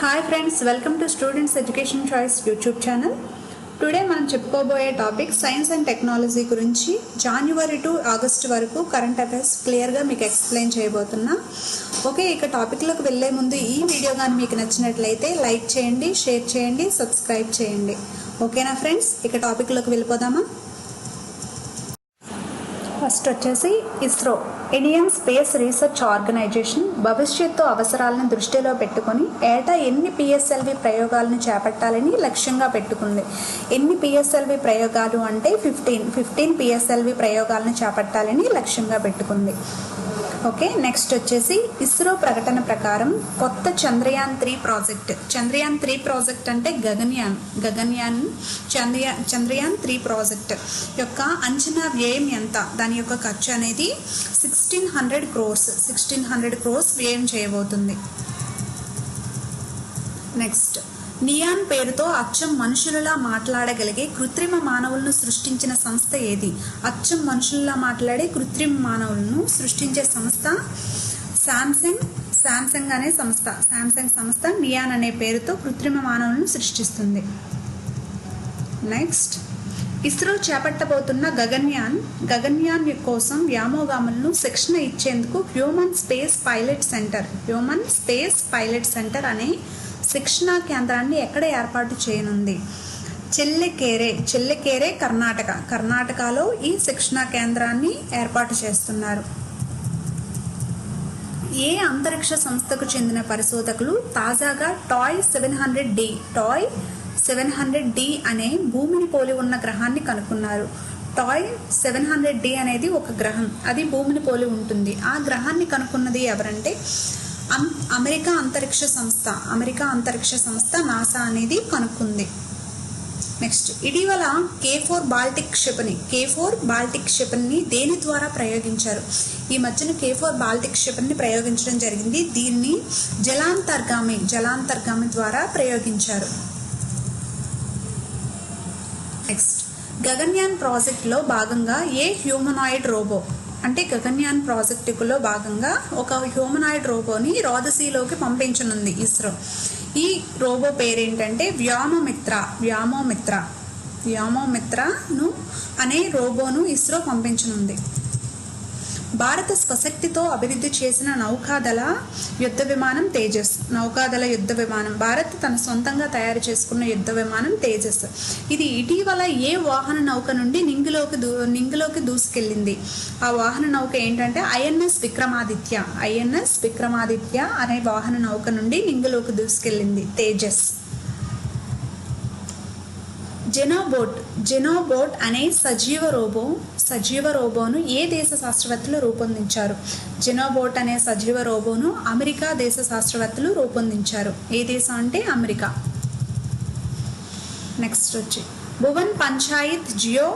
Hi friends, welcome to students education choice YouTube channel. Today మనం చెప్పుకోబోయే topic science and technology గురించి. జనవరి to August వరకు current affairs క్లియర్గా మీకు ఎక్స్ప్లెయిన్ చేయబోతున్నా. ఓకే, ఇక టాపిక్లోకి వెళ్ళే ముందు ఈ వీడియో కానీ మీకు నచ్చినట్లయితే లైక్ చేయండి, షేర్ చేయండి, సబ్స్క్రైబ్ చేయండి. ఓకేనా ఫ్రెండ్స్, ఇక టాపిక్లోకి వెళ్ళిపోదామా. ఫస్ట్ వచ్చేసి ISRO, Indian space research organisation భవిష్యత్తు అవసరాలను దృష్టిలో పెట్టుకొని ఏటా ఎన్ని పిఎస్ఎల్వి ప్రయోగాలను చేపట్టాలని లక్ష్యంగా పెట్టుకుంది. ఎన్ని పిఎస్ఎల్వి ప్రయోగాలు అంటే 15 పిఎస్ఎల్వి ప్రయోగాలను చేపట్టాలని లక్ష్యంగా పెట్టుకుంది. ఓకే, నెక్స్ట్ వచ్చేసి ఇస్రో ప్రకటన ప్రకారం కొత్త చంద్రయాన్ 3 ప్రాజెక్ట్. చంద్రయాన్ 3 ప్రాజెక్ట్ అంటే చంద్రయాన్ 3 ప్రాజెక్ట్ యొక్క అంచనా వ్యయం ఎంత, దాని యొక్క ఖర్చు అనేది 1600 క్రోర్స్ వ్యయం చేయబోతుంది. నెక్స్ట్, నియాన్ పేరుతో అచ్చం మనుషులలా మాట్లాడగలిగే కృత్రిమ మానవులను సృష్టించిన సంస్థ ఏది? అచ్చం మనుషులలా మాట్లాడే కృత్రిమ మానవులను సృష్టించే సంస్థ శాంసంగ్ అనే సంస్థ. శాంసంగ్ సంస్థ నియాన్ అనే పేరుతో కృత్రిమ మానవులను సృష్టిస్తుంది. నెక్స్ట్, ఇస్రో చేపట్టబోతున్న గగన్యాన్ కోసం వ్యోమగాములను శిక్షణ ఇచ్చేందుకు హ్యూమన్ స్పేస్ పైలట్ సెంటర్ అనే శిక్షణా కేంద్రాన్ని ఎక్కడ ఏర్పాటు చేయనుంది? చెల్లెకేరే కర్ణాటకలో ఈ శిక్షణా కేంద్రాన్ని ఏర్పాటు చేస్తున్నారు. ఏ అంతరిక్ష సంస్థకు చెందిన పరిశోధకులు తాజాగా టాయ్ 700D అనే భూమిని పోలి ఉన్న గ్రహాన్ని కనుక్కున్నారు? టాయ్ 700D అనేది ఒక గ్రహం, అది భూమిని పోలి ఉంటుంది. ఆ గ్రహాన్ని కనుక్కున్నది ఎవరంటే అమెరికా అంతరిక్ష సంస్థ నాసా అనేది కనుక్కుంది. నెక్స్ట్, ఇటీవల K4 బాల్టిక్ క్షిపణిని దేని ద్వారా ప్రయోగించారు? ఈ మధ్యన K4 బాల్టిక్ క్షిపణిని ప్రయోగించడం జరిగింది. దీన్ని జలాంతర్గామి ద్వారా ప్రయోగించారు. నెక్స్ట్, గగన్యాన్ ప్రాజెక్టులో భాగంగా ఏ హ్యూమనాయిడ్ రోబో అంటే గగన్యాన్ ప్రాజెక్టులో భాగంగా ఒక హ్యూమనాయిడ్ రోబోని రోదసీలోకి పంపించనుంది ఇస్రో. ఈ రోబో పేరేంటంటే వ్యోమోమిత్రను అనే రోబోను ఇస్రో పంపించనుంది. భారత స్వశక్తితో అభివృద్ధి చేసిన నౌకాదళ యుద్ధ విమానం తేజస్. భారత్ తన సొంతంగా తయారు చేసుకున్న యుద్ధ విమానం తేజస్. ఇది ఇటీవల ఏ వాహన నౌక నుండి నింగిలోకి దూసుకెళ్ళింది? ఆ వాహన నౌక ఏంటంటే ఐఎన్ఎస్ విక్రమాదిత్య అనే వాహన నౌక నుండి నింగిలోకి దూసుకెళ్ళింది తేజస్. జెనోబోట్ అనే సజీవ రోబోను ఏ దేశ శాస్త్రవేత్తలు రూపొందించారు? జెనోబోట్ అనే సజీవ రోబోను అమెరికా దేశ శాస్త్రవేత్తలు రూపొందించారు. ఏ దేశం అంటే అమెరికా. నెక్స్ట్ వచ్చి భువన్ పంచాయత్ జియో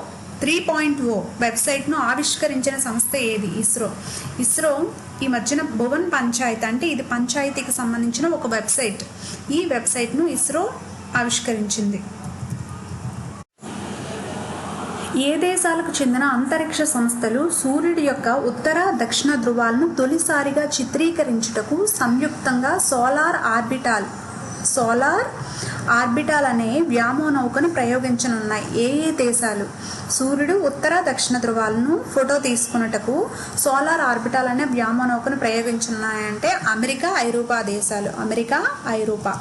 3.0 వెబ్సైట్ను ఆవిష్కరించిన సంస్థ ఏది? ఇస్రో ఈ మధ్యన భువన్ పంచాయత్ అంటే ఇది పంచాయతీకి సంబంధించిన ఒక వెబ్సైట్. ఈ వెబ్సైట్ను ఇస్రో ఆవిష్కరించింది. ఏ దేశాలకు చెందిన అంతరిక్ష సంస్థలు సూర్యుడి యొక్క ఉత్తర దక్షిణ ధృవాలను తొలిసారిగా చిత్రీకరించుటకు సంయుక్తంగా సోలార్ ఆర్బిటాల్ అనే వ్యోమనౌకను ప్రయోగించనున్నాయి? ఏ దేశాలు సూర్యుడు ఉత్తర దక్షిణ ధృవాలను ఫోటో తీసుకున్నటకు సోలార్ ఆర్బిటాల్ అనే వ్యోమనౌకను ప్రయోగించనున్నాయంటే అమెరికా, ఐరోపా దేశాలు. ఐరోపా.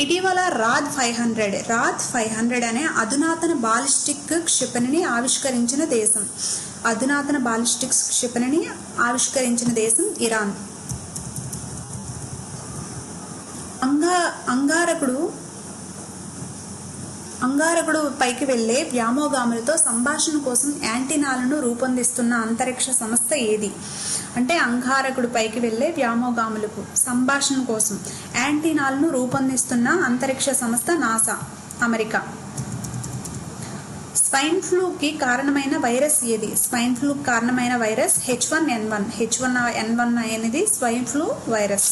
ఇటీవల రాద్ 500 అనే అధునాతన బాలిస్టిక్ క్షిపణిని ఆవిష్కరించిన దేశం ఇరాన్. అంగారకుడు పైకి వెళ్లే వ్యోమగాములతో సంభాషణ కోసం యాంటీనాలను రూపొందిస్తున్న అంతరిక్ష సంస్థ ఏది? అంటే అంగారకుడు పైకి వెళ్లే వ్యోమగాములకు సంభాషణ కోసం యాంటీనాలను రూపొందిస్తున్న అంతరిక్ష సంస్థ నాసా, అమెరికా. స్వైన్ ఫ్లూకి కారణమైన వైరస్ ఏది? స్వైన్ ఫ్లూకి కారణమైన వైరస్ H1N1 అనేది swine flu virus.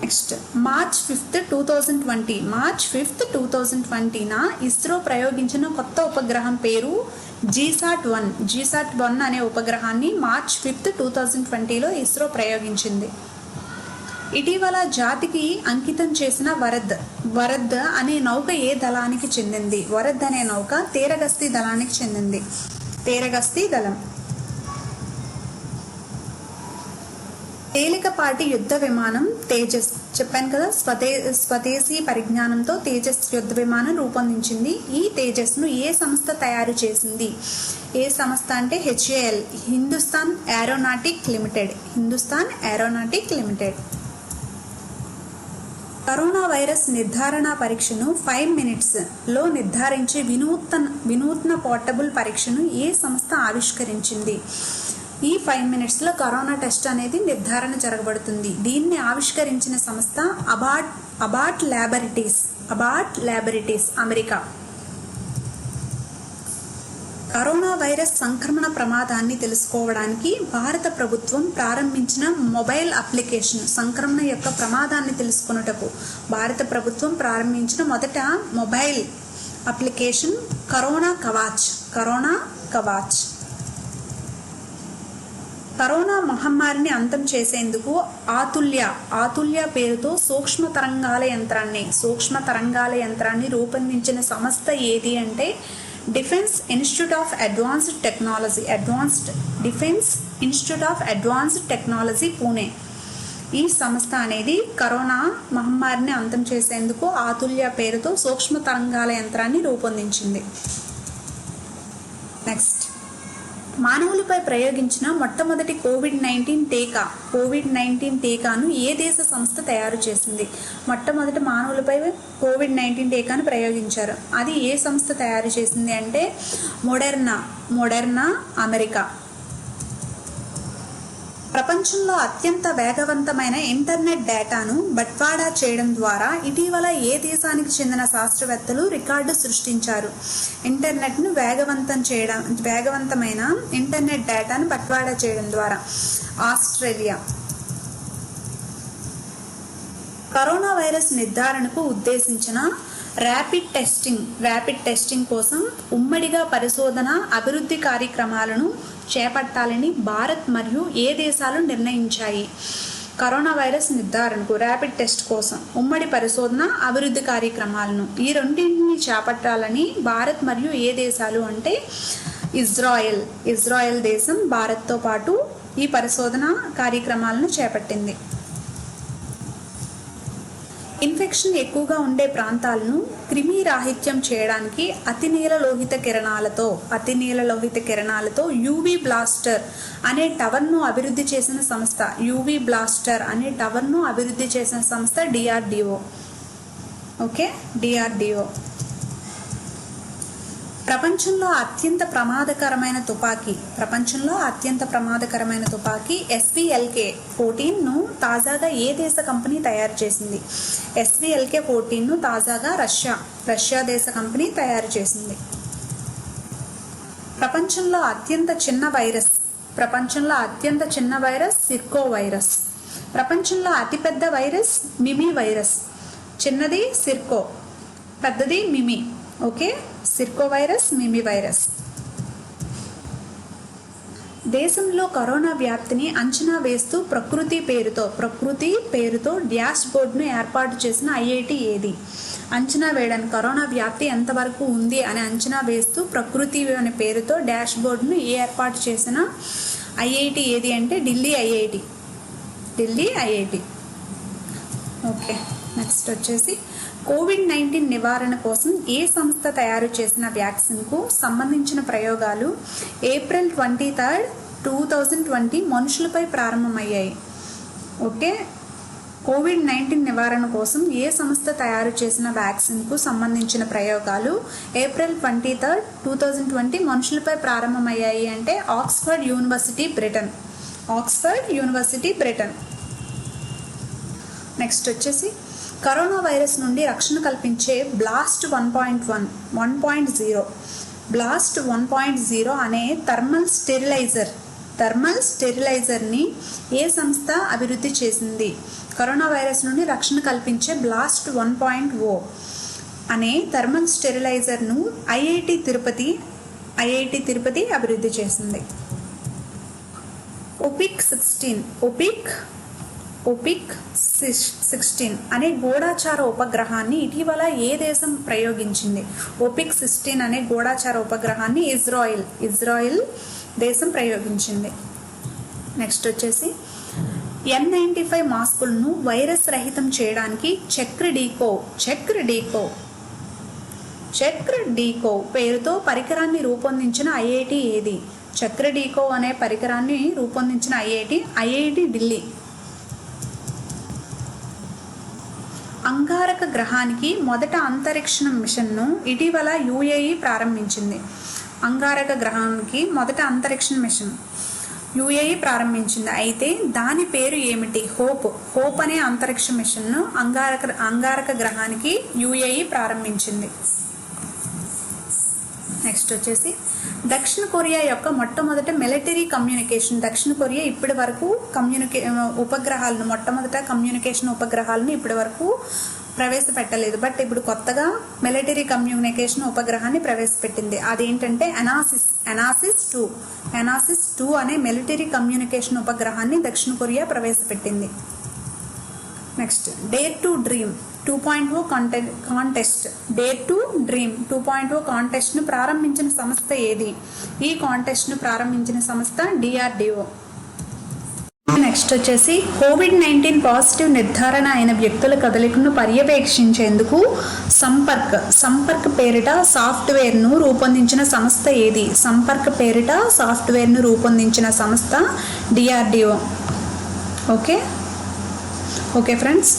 Next, March 5, 2020న ఇస్రో ప్రయోగించిన కొత్త ఉపగ్రహం పేరు GSAT-1 అనే ఉపగ్రహాన్ని మార్చ్ 5, 2020లో ఇస్రో ప్రయోగించింది. ఇటీవల జాతికి అంకితం చేసిన వరద్ అనే నౌక ఏ దళానికి చెందింది? వరద్ అనే నౌక తీరగస్తీ దళానికి చెందింది. తీరగస్తీ దళం. తేలికపాటి యుద్ధ విమానం తేజస్, చెప్పాను కదా, స్వదేశీ పరిజ్ఞానంతో తేజస్ యుద్ధ విమానం రూపొందించింది. ఈ తేజస్ను ఏ సంస్థ తయారు చేసింది? ఏ సంస్థ అంటే HAL, Hindustan aeronautic limited. Hindustan aeronautic limited. Corona virus నిర్ధారణ పరీక్షను 5 minutesలో నిర్ధారించే వినూత్న పోర్టబుల్ పరీక్షను ఏ సంస్థ ఆవిష్కరించింది? ఈ 5 minutesలో కరోనా టెస్ట్ అనేది నిర్ధారణ జరగబడుతుంది. దీన్ని ఆవిష్కరించిన సంస్థ Abbott laboratories, America. Corona virus సంక్రమణ ప్రమాదాన్ని తెలుసుకోవడానికి భారత ప్రభుత్వం ప్రారంభించిన మొబైల్ అప్లికేషన్. సంక్రమణ యొక్క ప్రమాదాన్ని తెలుసుకొనుటకు భారత ప్రభుత్వం ప్రారంభించిన మొదట mobile application corona Kavach. Corona మహమ్మారిని అంతం చేసేందుకు ఆతుల్య పేరుతో సూక్ష్మ తరంగాల యంత్రాన్ని రూపొందించిన సంస్థ ఏది అంటే defence institute of advanced technology Pune. ఈ సంస్థ అనేది కరోనా మహమ్మారిని అంతం చేసేందుకు ఆతుల్య పేరుతో సూక్ష్మ తరంగాల యంత్రాన్ని రూపొందించింది. నెక్స్ట్, మానవులపై ప్రయోగించిన మొట్టమొదటి కోవిడ్-19 టీకాను ఏ దేశ సంస్థ తయారు చేసింది? మొట్టమొదటి మానవులపై కోవిడ్-19 టీకాను ప్రయోగించారు. అది ఏ సంస్థ తయారు చేసింది అంటే మోడెర్నా, అమెరికా. ప్రపంచంలో అత్యంత వేగవంతమైన ఇంటర్నెట్ డేటాను బట్వాడా చేయడం ద్వారా ఇటీవల ఏ దేశానికి చెందిన శాస్త్రవేత్తలు రికార్డు సృష్టించారు? ఇంటర్నెట్ను వేగవంతమైన ఇంటర్నెట్ డేటాను బట్వాడా చేయడం ద్వారా ఆస్ట్రేలియా. కరోనా వైరస్ నిర్ధారణకు ఉద్దేశించిన ర్యాపిడ్ టెస్టింగ్ కోసం ఉమ్మడిగా పరిశోధన అభివృద్ధి కార్యక్రమాలను చేపట్టాలని భారత్ మరియు ఏ దేశాలు నిర్ణయించాయి? కరోనా వైరస్ నిర్ధారణకు ర్యాపిడ్ టెస్ట్ కోసం ఉమ్మడి పరిశోధన అభివృద్ధి కార్యక్రమాలను ఈ రెండింటిని చేపట్టాలని భారత్ మరియు ఏ దేశాలు అంటే ఇజ్రాయెల్ దేశం భారత్తో పాటు ఈ పరిశోధన కార్యక్రమాలను చేపట్టింది. ఇన్ఫెక్షన్ ఎక్కువగా ఉండే ప్రాంతాలను క్రిమిరాహిత్యం చేయడానికి అతినీల లోహిత కిరణాలతో యూవీ బ్లాస్టర్ అనే టవర్ను అభివృద్ధి చేసిన సంస్థ డిఆర్డిఓ. Okay, DRDO. ప్రపంచంలో అత్యంత ప్రమాదకరమైన తుపాకీ SVLK-14ను తాజాగా ఏ దేశ కంపెనీ తయారు చేసింది? SVLK-14ను తాజాగా రష్యా దేశ కంపెనీ తయారు చేసింది. ప్రపంచంలో అత్యంత చిన్న వైరస్ సిర్కో వైరస్. ప్రపంచంలో అతిపెద్ద వైరస్ మిమీ వైరస్. చిన్నది సిర్కో, పెద్దది మిమీ. ఓకే, సిర్కో వైరస్, మిమీ వైరస్. దేశంలో కరోనా వ్యాప్తిని అంచనా వేస్తూ ప్రకృతి పేరుతో డ్యాష్ బోర్డును ఏర్పాటు చేసిన ఐఐటి ఏది? అంచనా వేయడానికి కరోనా వ్యాప్తి ఎంతవరకు ఉంది అని అంచనా వేస్తూ ప్రకృతి అనే పేరుతో డ్యాష్ బోర్డును ఏర్పాటు చేసిన ఐఐటి ఏది అంటే ఢిల్లీ ఐఐటి. ఓకే, నెక్స్ట్ వచ్చేసి కోవిడ్-19 నివారణ కోసం ఏ సంస్థ తయారు చేసిన వ్యాక్సిన్కు సంబంధించిన ప్రయోగాలు ఏప్రిల్ 23, 2020 మనుషులపై ప్రారంభమయ్యాయి. ఓకే, కోవిడ్-19 నివారణ కోసం ఏ సంస్థ తయారు చేసిన వ్యాక్సిన్కు సంబంధించిన ప్రయోగాలు ఏప్రిల్ 23, 2020 మనుషులపై ప్రారంభమయ్యాయి అంటే ఆక్స్ఫర్డ్ యూనివర్సిటీ, బ్రిటన్. నెక్స్ట్ వచ్చేసి కరోనా వైరస్ నుండి రక్షణ కల్పించే బ్లాస్ట్ 1.0 అనే థర్మల్ స్టెరిలైజర్ని ఏ సంస్థ అభివృద్ధి చేసింది? కరోనా వైరస్ నుండి రక్షణ కల్పించే బ్లాస్ట్ 1.0 అనే థర్మల్ స్టెరిలైజర్ను ఐఐటి తిరుపతి అభివృద్ధి చేసింది. ఒపిక్ 16 అనే గూఢాచార ఉపగ్రహాన్ని ఇటీవల ఏ దేశం ప్రయోగించింది? ఒపిక్ 16 అనే గూఢాచార ఉపగ్రహాన్ని ఇజ్రాయిల్ దేశం ప్రయోగించింది. నెక్స్ట్ వచ్చేసి N95 మాస్కులను వైరస్ రహితం చేయడానికి చెక్రడీకో పేరుతో పరికరాన్ని రూపొందించిన ఐఐటి ఏది? చెక్రడీకో అనే పరికరాన్ని రూపొందించిన ఐఐటి ఢిల్లీ. అంగారక గ్రహానికి మొదట అంతరిక్ష మిషన్ను ఇటీవల యుఏఈ ప్రారంభించింది. అంగారక గ్రహానికి మొదట అంతరిక్ష మిషన్ యుఏఈ ప్రారంభించింది. అయితే దాని పేరు ఏమిటి? హోప్ అనే అంతరిక్ష మిషన్ను అంగారక గ్రహానికి యుఏఈ ప్రారంభించింది. నెక్స్ట్ వచ్చేసి దక్షిణ కొరియా యొక్క మొట్టమొదటి మిలిటరీ కమ్యూనికేషన్. దక్షిణ కొరియా ఇప్పటి వరకు మొట్టమొదట కమ్యూనికేషన్ ఉపగ్రహాలను ఇప్పటి వరకు ప్రవేశపెట్టలేదు. బట్ ఇప్పుడు కొత్తగా మిలిటరీ కమ్యూనికేషన్ ఉపగ్రహాన్ని ప్రవేశపెట్టింది. అదేంటంటే ఎనాసిస్ 2 అనే మిలిటరీ కమ్యూనికేషన్ ఉపగ్రహాన్ని దక్షిణ కొరియా ప్రవేశపెట్టింది. Next dare to dream 2.0 contest. Dare to dream 2.0 కాంటెస్ట్ను ప్రారంభించిన సంస్థ ఏది? ఈ కాంటెస్ట్ను ప్రారంభించిన సంస్థ DRDO. నెక్స్ట్ వచ్చేసి COVID-19 పాజిటివ్ నిర్ధారణ అయిన వ్యక్తుల కదలికను పర్యవేక్షించేందుకు సంపర్క్ పేరిట సాఫ్ట్వేర్ను రూపొందించిన సంస్థ ఏది? సంపర్క్ పేరిట సాఫ్ట్వేర్ను రూపొందించిన సంస్థ DRDO. Okay friends.